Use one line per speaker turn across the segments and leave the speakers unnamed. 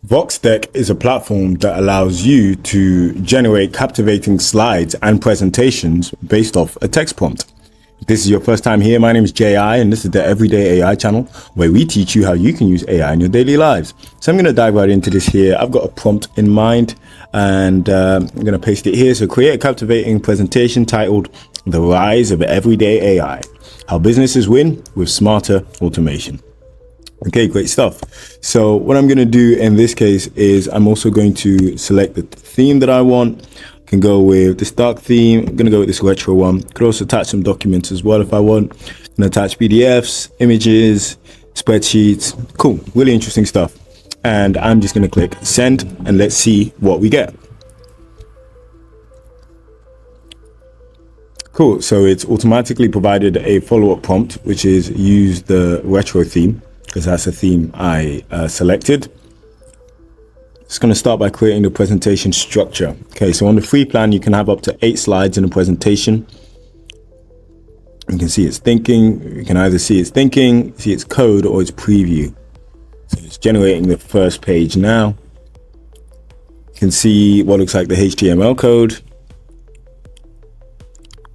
Vox Deck is a platform that allows you to generate captivating slides and presentations based off a text prompt. If this is your first time here, my name is J.I. and this is the Everyday AI channel where we teach you how you can use AI in your daily lives. So I'm going to dive right into this here. I've got a prompt in mind and I'm going to paste it here. So create a captivating presentation titled The Rise of Everyday AI, How Businesses Win with Smarter Automation. Okay, great stuff. So what I'm going to do in this case is I'm also going to select the theme that I want. I can go with this dark theme. I'm going to go with this retro one. Could also attach some documents as well if I want. I'm going to attach PDFs, images, spreadsheets. Cool, really interesting stuff. And I'm just going to click send and let's see what we get. Cool, so it's automatically provided a follow-up prompt, which is use the retro theme, because that's a theme I selected. It's going to start by creating the presentation structure. Okay, so on the free plan, you can have up to 8 slides in a presentation. You can see it's thinking. You can either see it's thinking, see its code, or its preview. So it's generating the first page now. You can see what looks like the HTML code.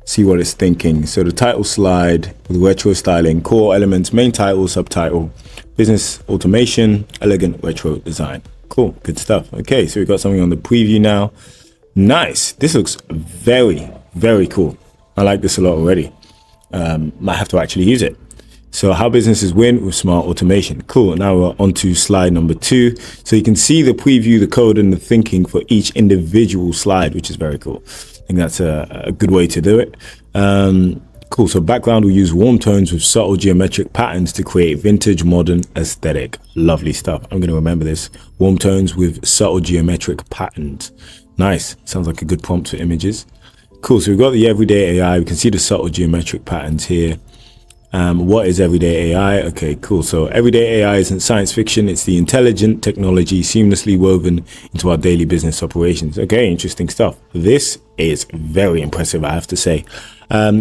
See what it's thinking. So the title slide with retro styling, core elements, main title, subtitle, business automation, elegant retro design. Cool, good stuff. Okay, so we've got something on the preview now. Nice. This looks very, very cool. I like this a lot already. Might have to actually use it. So how businesses win with smart automation. Cool. Now we're on to slide number 2. So you can see the preview, the code, and the thinking for each individual slide, which is very cool. I think that's a good way to do it. Cool. So background, we'll use warm tones with subtle geometric patterns to create vintage modern aesthetic. Lovely stuff. I'm going to remember this. Warm tones with subtle geometric patterns. Nice. Sounds like a good prompt for images. Cool. So we've got the everyday AI. We can see the subtle geometric patterns here. What is everyday AI? Okay, cool. So everyday AI isn't science fiction. It's the intelligent technology seamlessly woven into our daily business operations. Okay, interesting stuff. This is very impressive, I have to say.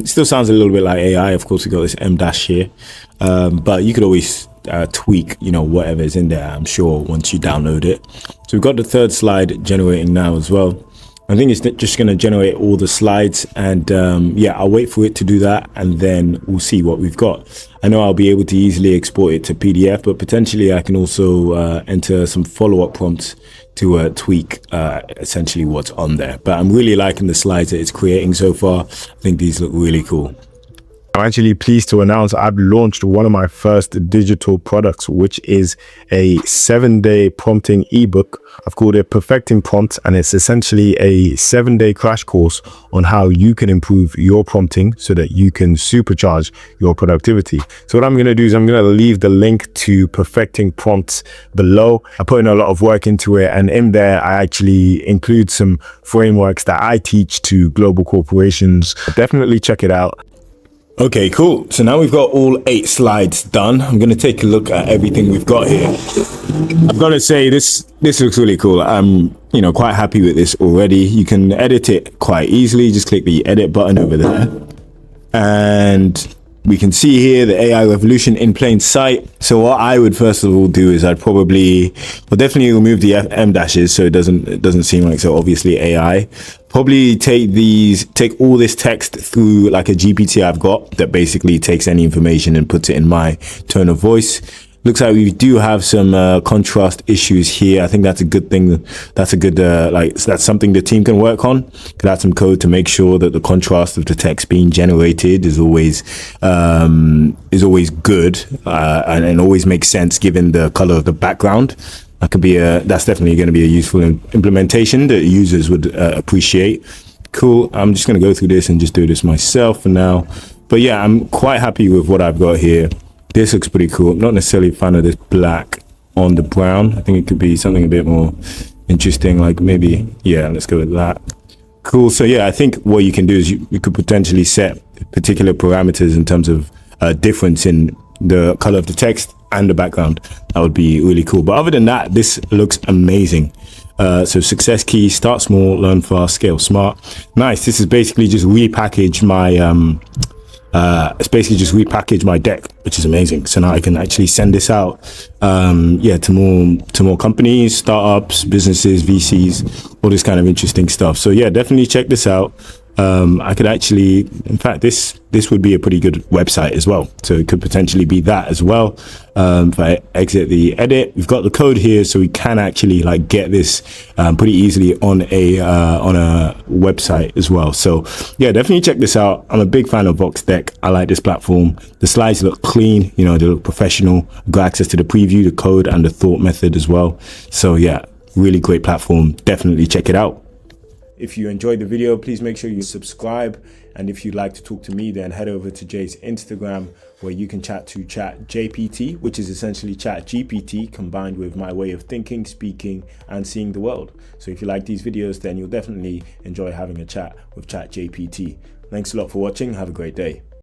Still sounds a little bit like AI. Of course, we got this M dash here, but you could always tweak, whatever is in there, I'm sure, once you download it. So we've got the third slide generating now as well. I think it's just going to generate all the slides and yeah, I'll wait for it to do that and then we'll see what we've got. I know I'll be able to easily export it to PDF, but potentially I can also enter some follow-up prompts to tweak essentially what's on there. But I'm really liking the slides that it's creating so far. I think these look really cool.
I'm actually pleased to announce I've launched one of my first digital products, which is a 7-day prompting ebook. I've called it Perfecting Prompts, and it's essentially a 7-day crash course on how you can improve your prompting so that you can supercharge your productivity. So what I'm going to do is I'm going to leave the link to Perfecting Prompts below. I put in a lot of work into it, and in there I actually include some frameworks that I teach to global corporations. Definitely check it out.
Okay, cool. So now we've got all 8 slides done. I'm going to take a look at everything we've got here. I've got to say this looks really cool. I'm, quite happy with this already. You can edit it quite easily. Just click the edit button over there. And we can see here the AI revolution in plain sight. So what I would first of all do is I'd definitely remove the M dashes so it doesn't seem like so obviously AI. Probably take all this text through like a GPT I've got that basically takes any information and puts it in my tone of voice. Looks like we do have some contrast issues here. I think that's a good thing. That's a good that's something the team can work on. Could add some code to make sure that the contrast of the text being generated is always good and always makes sense given the color of the background. That's definitely going to be a useful implementation that users would appreciate. Cool. I'm just going to go through this and just do this myself for now. But yeah, I'm quite happy with what I've got here. This looks pretty cool. I'm not necessarily a fan of this black on the brown. I think it could be something a bit more interesting, like maybe, yeah, let's go with that. Cool. So yeah, I think what you can do is you could potentially set particular parameters in terms of difference in the color of the text and the background. That would be really cool. But other than that, this looks amazing. So success key, start small, learn fast, scale smart. Nice. This is basically just repackaged it's basically just repackaged my deck, which is amazing. So now I can actually send this out, to more companies, startups, businesses, VCs, all this kind of interesting stuff. So yeah, definitely check this out. I could actually, in fact, this would be a pretty good website as well. So it could potentially be that as well. If I exit the edit, we've got the code here, so we can actually like get this pretty easily on a website as well. So yeah, definitely check this out. I'm a big fan of Vox Deck. I like this platform. The slides look clean, you know, they look professional. I've got access to the preview, the code, and the thought method as well. So yeah, really great platform. Definitely check it out. If you enjoyed the video, please make sure you subscribe. And if you'd like to talk to me, then head over to Jay's Instagram, where you can chat to ChatJPT, which is essentially ChatGPT combined with my way of thinking, speaking, and seeing the world. So if you like these videos, then you'll definitely enjoy having a chat with ChatJPT. Thanks a lot for watching. Have a great day.